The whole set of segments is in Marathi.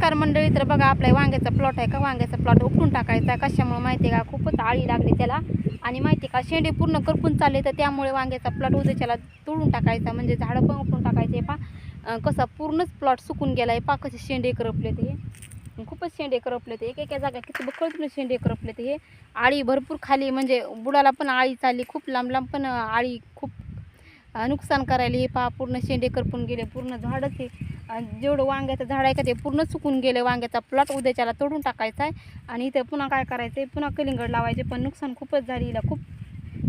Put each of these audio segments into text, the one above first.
नमस्कार मंडळी. तर बघा आपला वांग्याचा प्लॉट आहे का, वांग्याचा प्लॉट उपटून टाकायचा. कशामुळे माहिती आहे का, खूपच आळी लागली त्याला. आणि माहिती आहे का, शेंडे पूर्ण करपून चालले, तर त्यामुळे वांग्याचा प्लॉट उद्याच्याला तोडून टाकायचा. म्हणजे झाडं पण उपटून टाकायचे. पा कसा पूर्णच प्लॉट सुकून गेला आहे. पा कसे शेंडे करपले ते, खूपच शेंडे करपले ते. एका जागा किती बकळत शेंडे करपले ते. हे आळी भरपूर खाली, म्हणजे बुडाला पण आळी चालली खूप लांब लांब, पण आळी खूप नुकसान करायला. हे पहा पूर्ण शेंडे करपून गेले, पूर्ण झाडच हे जेवढं वांग्याचं झाड आहे का ते पूर्ण सुकून गेले. वांग्याचा प्लॉट उद्याच्याला तोडून टाकायचा आहे. आणि इथं पुन्हा काय करायचं आहे, पुन्हा कलिंगड लावायचे. पण नुकसान खूपच झाली हिला, खूप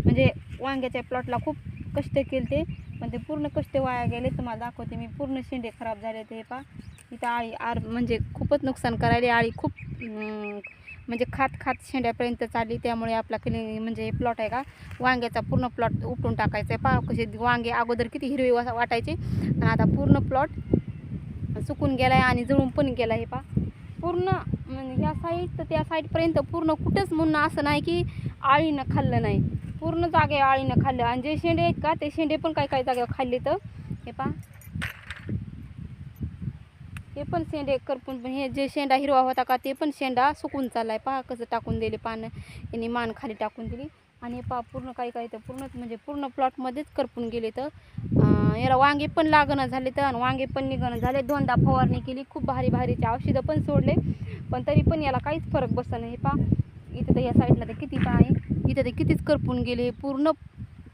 म्हणजे वांग्याच्या प्लॉटला खूप कष्ट केले ते, पण ते पूर्ण कष्ट वाया गेले. तुम्हाला दाखवते मी, पूर्ण शेंडे खराब झाले ते. पहा इथं आळी म्हणजे खूपच नुकसान करायला. आळी खूप म्हणजे खात शेंड्यापर्यंत चालली. त्यामुळे आपला म्हणजे प्लॉट आहे का, वांग्याचा पूर्ण प्लॉट उपटून टाकायचा आहे. पहा कसे वांगे अगोदर किती हिरवे वाटायचे, आणि आता पूर्ण प्लॉट सुकून गेला आहे आणि जळून पण गेला आहे. पहा पूर्ण म्हणजे ह्या साईड तर त्या साईडपर्यंत पूर्ण कुठंच म्हणून असं नाही की आळीनं खाल्लं नाही. पूर्ण जागे आळीनं खाल्लं. आणि जे शेंडे आहेत का, ते शेंडे पण काही जागेवर खाल्ले. तर हे पहा, हे पण शेंडे करपून, पण हे जे शेंडा हिरवा होता का, ते पण शेंडा सुकून चालला आहे. पहा कसं टाकून दिले पानं, यांनी मान खाली टाकून दिली. आणि पहा पूर्ण काही तर पूर्णच म्हणजे पूर्ण प्लॉटमध्येच करपून गेले. तर याला वांगे पण लागणं झाले, तर आणि वांगे पण निघणं झाले. दोनदा फवारणी केली, खूप भारीचे औषधं पण सोडले, पण तरी पण याला काहीच फरक बसत नाही. पहा इथं तर या साईडला तर किती पहा आहे, इथं तर कितीच करपून गेले, पूर्ण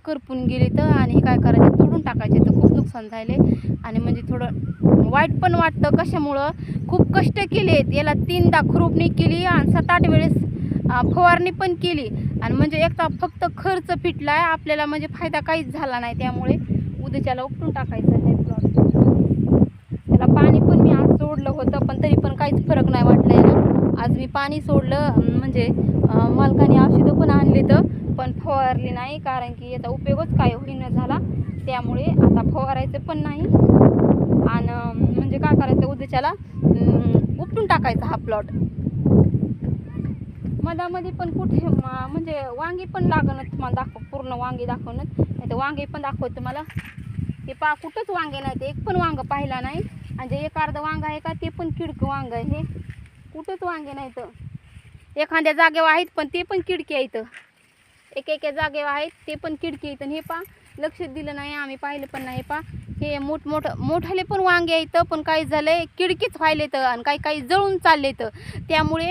करपून गेले. तर आणि हे काय करायचं, तोडून टाकायचे. तर खूप नुकसान झाले. आणि म्हणजे थोडं वाईट पण वाटतं. कशामुळं, खूप कष्ट केलेत याला. 3दा खुरपणी केली आणि 7-8 वेळेस फवारणी पण केली. आणि म्हणजे एकदा फक्त खर्च फिटला आहे आपल्याला, म्हणजे फायदा काहीच झाला नाही. त्यामुळे उद्याच्याला उपटून टाकायचं आहे प्लॉट. त्याला पाणी पण मी आज सोडलं होतं, पण तरी पण काहीच फरक नाही वाटला याला. आज मी पाणी सोडलं, म्हणजे मालकाने औषधं पण आणले, तर पण फवारली नाही, कारण की याचा उपयोगच काय होईना झाला. त्यामुळे आता फवारायचं पण नाही. आणि म्हणजे काय करायचं, उद्याच्याला उपटून टाकायचा हा प्लॉट. मधामध्ये पण कुठे म्हणजे वांगी पण लागणं, तुम्हाला पूर्ण वांगी दाखवणं, नाही तर वांगे पण दाखवत तुम्हाला. हे पहा कुठंच वांगे नाही, ते एक पण वांग पाहिला नाही. आणि जे एक अर्ध वांग आहे का, ते पण किडकं वांग आहे. हे कुठंच वांगे नाही. तर एखाद्या जागेवर आहेत, पण ते पण किडके आहेत. एका जागेवर आहेत, ते पण किडके आहेत. हे पहा लक्ष दिलं नाही आम्ही, पाहिलं पण नाही. पहा हे मोठाले पण वांगे आहेत, पण काही झालंय किडकीच व्हायले. तर आणि काही जळून चालले. तर त्यामुळे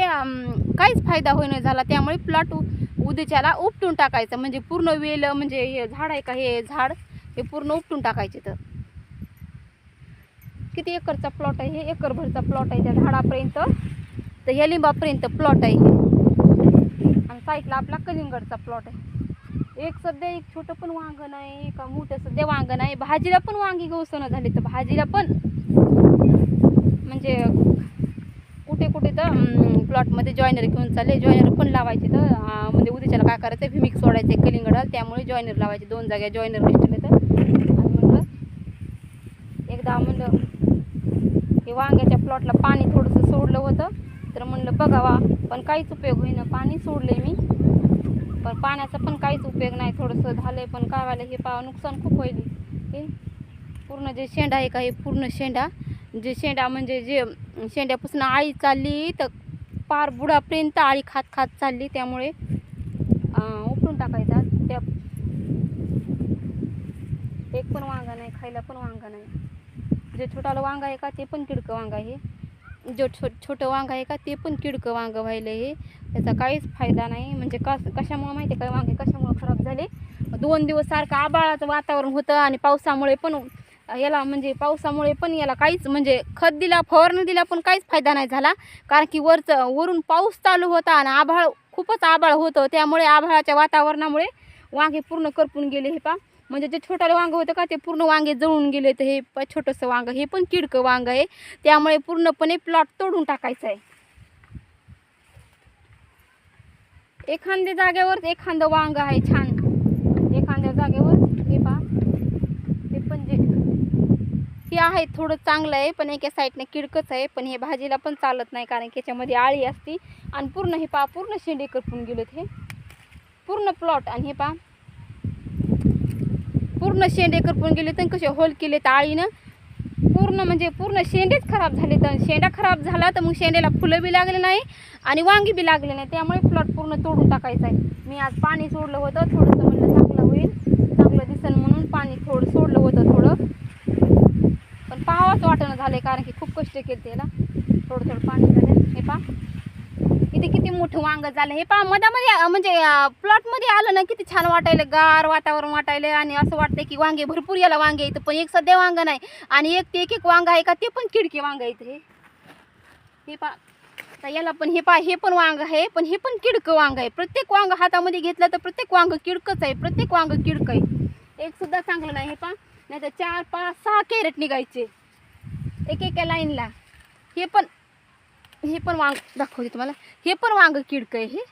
काहीच फायदा होईना झाला. त्यामुळे प्लॉट उद्याच्याला उपटून टाकायचं. म्हणजे पूर्ण वेल, म्हणजे हे झाड आहे का, हे झाड हे पूर्ण उपटून टाकायचे. तर किती एकरचा प्लॉट आहे, हे एकरभरचा प्लॉट आहे त्या झाडापर्यंत. तर ह्या लिंबापर्यंत प्लॉट आहे हे. आणि साईडला आपला कलिंगडचा प्लॉट आहे. सध्या एक छोटं पण वांग नाही का, मोठं सध्या वांग नाही. भाजीला पण वांगी गवसणं झाली. तर भाजीला पण म्हणजे कुठे तर प्लॉटमध्ये जॉईनर घेऊन चालले. जॉईनर पण लावायचे. तर म्हणजे उद्याच्याला काय करायचं, व्हिमिक्स सोडायचं कलिंगडाला. त्यामुळे जॉईनर लावायचे. 2 जागा जॉईनर नसले. तर आणि म्हणलं एकदा म्हणलं हे वांग्याच्या प्लॉटला पाणी थोडंसं सोडलं होतं, तर म्हणलं बघावा, पण काहीच उपयोग होईना. पाणी सोडले मी, पण पाण्याचा पण काहीच उपयोग नाही. थोडंसं झालं पण काय व्हायला, हे पहा नुकसान खूप होईल. हे पूर्ण जे शेंडा आहे का, हे पूर्ण शेंडा म्हणजे जे शेंड्यापासून आळी चालली, तर पार बुडापर्यंत आळी खात चालली. त्यामुळे उपटून टाकायचा. त्या एक पण वांगा नाही, खायला पण वांगा नाही. जे छोटालं वांग आहे का, ते पण किडकं वांग आहे. जे छोटं वांग आहे का, ते पण किडकं वांग व्हायलं. हे त्याचा काहीच फायदा नाही. म्हणजे कशामुळे माहिती आहे का, वांगे कशामुळे खराब झाले. 2 दिवस सारखं आभाळाचं वातावरण होतं, आणि पावसामुळे पण याला काहीच म्हणजे खत दिला, फवारणी दिला, पण काहीच फायदा नाही झाला. कारण की वरून पाऊस चालू होता आणि खूपच आभाळ होतं. त्यामुळे आभाळाच्या वातावरणामुळे वांगे पूर्ण करपून गेले. हे पहा, म्हणजे जे छोटाले वांग होतं का, ते पूर्ण वांगे जळून गेले. तर हे छोटंसं वांग, हे पण किडकं वांग आहे. त्यामुळे पूर्णपणे प्लॉट तोडून टाकायचा आहे. एखाद्या जागेवर एखादं वांग आहे छान, एखाद्या जागेवर. हे पहा हे पण हे आहे थोडं चांगलं आहे, पण एका साईडने किडकच आहे. पण हे भाजीला पण चालत नाही, कारण की याच्यामध्ये आळी असती. आणि पूर्ण हे पहा पूर्ण शेंडे करपून गेलेत. हे पूर्ण प्लॉट. आणि हे पहा पूर्ण शेंडे करपून गेले, तर कसे होल केलेत आळीनं. पूर्ण म्हणजे पूर्ण शेंडेच खराब झाले. तर शेंडा खराब झाला तर मग शेंड्याला फुलं बी लागले नाही आणि वांगी बी लागले नाही, त्यामुळे प्लॉट पूर्ण तोडून टाकायचा आहे. मी आज पाणी सोडलं होतं थोडंसं, म्हणलं चांगलं होईल, चांगलं दिसेल म्हणून पाणी थोडं सोडलं होतं थोडं, पण पाहावंच वाटणं झालं कारण की खूप कष्ट केले त्याला. थोडं थोडं पाणी झालं. हे पहा इथे किती मोठं वांग झालं. हे पहा मधामध्ये म्हणजे प्लॉटमध्ये आलं ना किती छान वाटायलं, गार वातावरण वाटायलं आणि असं वाटतं की वांगे भरपूर याला वांगे येतं, पण एक सध्या वांग नाही आणि एक एक वांग आहे का ते पण किडके वांग आहेत. हे पहा तर याला पण हे पहा, हे पण वांग आहे पण हे पण किडकं वांग आहे. प्रत्येक वांग हातामध्ये घेतलं तर प्रत्येक वांग किडकंच आहे, प्रत्येक वांग किडकं आहे, एक सुद्धा चांगलं नाही. हे पहा नाही तर 4, 5, 6 कॅरेट निघायचे एका लाईनला. हे पण वांग दाखवते तुम्हाला, हे पण वांग किडकं आहे.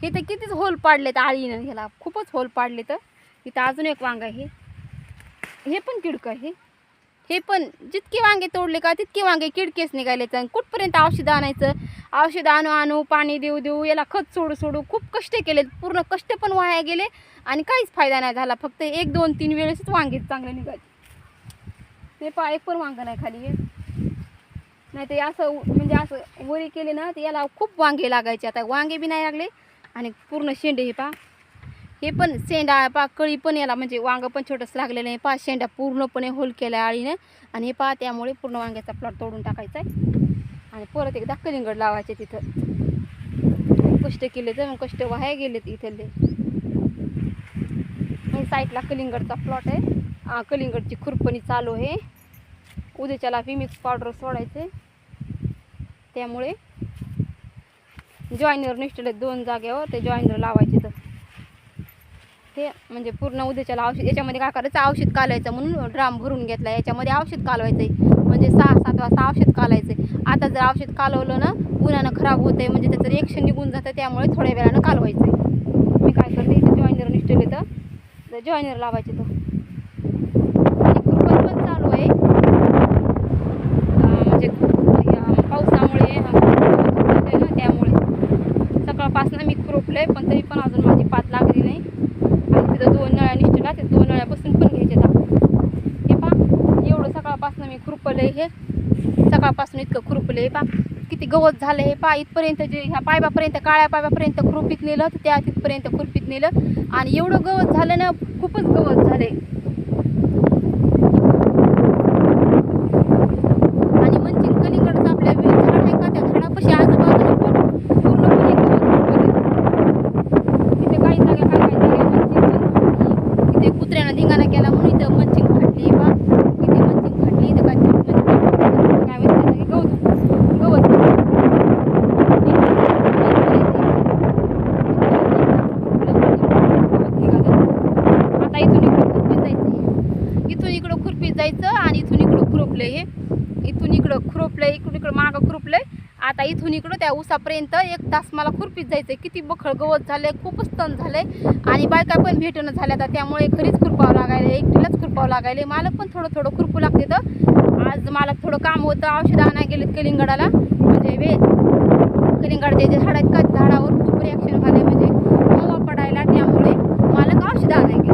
हे तर कितीच होल पाडलेत आळीनं, ह्याला खूपच होल पाडले. तर इथं अजून एक वांग आहे, हे पण किडकं आहे. हे पण जितके वांगे तोडले का तितके वांगे किडकेच निघाले. तर कुठपर्यंत औषध आणायचं, औषध आणू पाणी देऊ याला खत सोडू खूप कष्ट केले, पूर्ण कष्ट पण वाया गेले आणि काहीच फायदा नाही झाला. फक्त 1, 2, 3 वेळेसच वांगे चांगले निघाले. हे पहा एक पण वांग नाही खाली. हे नाही ते असं म्हणजे असं वरी केले ना तर याला खूप वांगे लागायचे. आता वांगे बी नाही लागले आणि पूर्ण शेंडे. हे पहा हे पण शेंडा पहा, कळी पण याला म्हणजे वांग पण छोटंसं लागलेलं आहे. पहा शेंडा पूर्णपणे होल केला आळीनं आणि हे पहा त्यामुळे पूर्ण वांग्याचा प्लॉट तोडून टाकायचा आहे आणि परत एकदा कलिंगड लावायचे. तिथं कष्ट केले तर मग कष्ट वाया गेलेत इथले. आणि साईडला कलिंगडचा प्लॉट आहे, कलिंगडची खुरपणी चालू आहे. उद्याच्याला विमिक्स पावडर सोडायचे, त्यामुळे जॉईनर निष्ठले 2 जागेवर ते जॉईनर लावायचे. तर ते म्हणजे पूर्ण उद्याच्याला औषध, याच्यामध्ये काय करायचं औषध कालवायचं म्हणून ड्राम भरून घेतला, याच्यामध्ये औषध कालवायचं आहे. म्हणजे 6-7 वाजता औषध कालवायचं आहे. आता जर औषध कालवलं ना उन्हानं खराब होतं आहे, म्हणजे त्याचं रिएक्शन निघून जातं, त्यामुळे थोड्या वेळानं कालवायचं आहे. मी काय करते इथे जॉईनर निष्ठले तर जॉईनर लावायचे. तो आणि खुरपण पण चालू आहे म्हणजे पावसामुळे ना, त्यामुळे सकाळपासून मी खुरपले पण तरी पण अजून माझी पात लागली नाही. आणि तिथं 2 नळ्या निष्ठला, ते 2 नळ्या बसून पण घ्यायचे. हे पहा एवढं सकाळपासून मी खुरपले, हे सकाळपासून इतकं खुरपले. हे पहा किती गवत झालं. हे पहा इथपर्यंत जे ह्या पायबापर्यंत, काळ्या पायबापर्यंत खुरपीत नेलं तर त्या तिथपर्यंत खुरपीत नेलं आणि एवढं गवत झालं ना, खूपच गवत झाले. आणि म्हणजे कलिंगडचं आपल्या झाड आहे का, त्या झाडापाशी आजूबाजूला पण पूर्णपणे इथे काही जागा इथे कुत्र्यानं धिंगाणा केला म्हणून इथं मंचिंग फाटली. बा इथे मंचिंग फाटली, इथं काय गवत आता इथून इकडं खुरपीत जायचं आणि इथून इकडं खुरपलं. हे इथून इकडं खुरपलं, इकडून इकडं मागं खुरपलंय. आता इथून इकडं त्या उसापर्यंत 1 तास मला खुरपीत जायचं. किती बखळ गवत झालंय, खूपच तण झालंय आणि बायका पण भेटणं झाल्या. तर त्यामुळे घरीच खुरपावं लागायला, एकटीलाच खुरपावं लागायला. मालक पण थोडं थोडं खुरपू लागते. तर आज मालक थोडं काम होतं, औषध आणायला गेलेत कलिंगडाला. म्हणजे कलिंगडचे जे झाड आहेत का झाडावर खूप रिॲक्शन झाले, म्हणजे हवा पडायला, त्यामुळे मालक औषध आणायला गेले.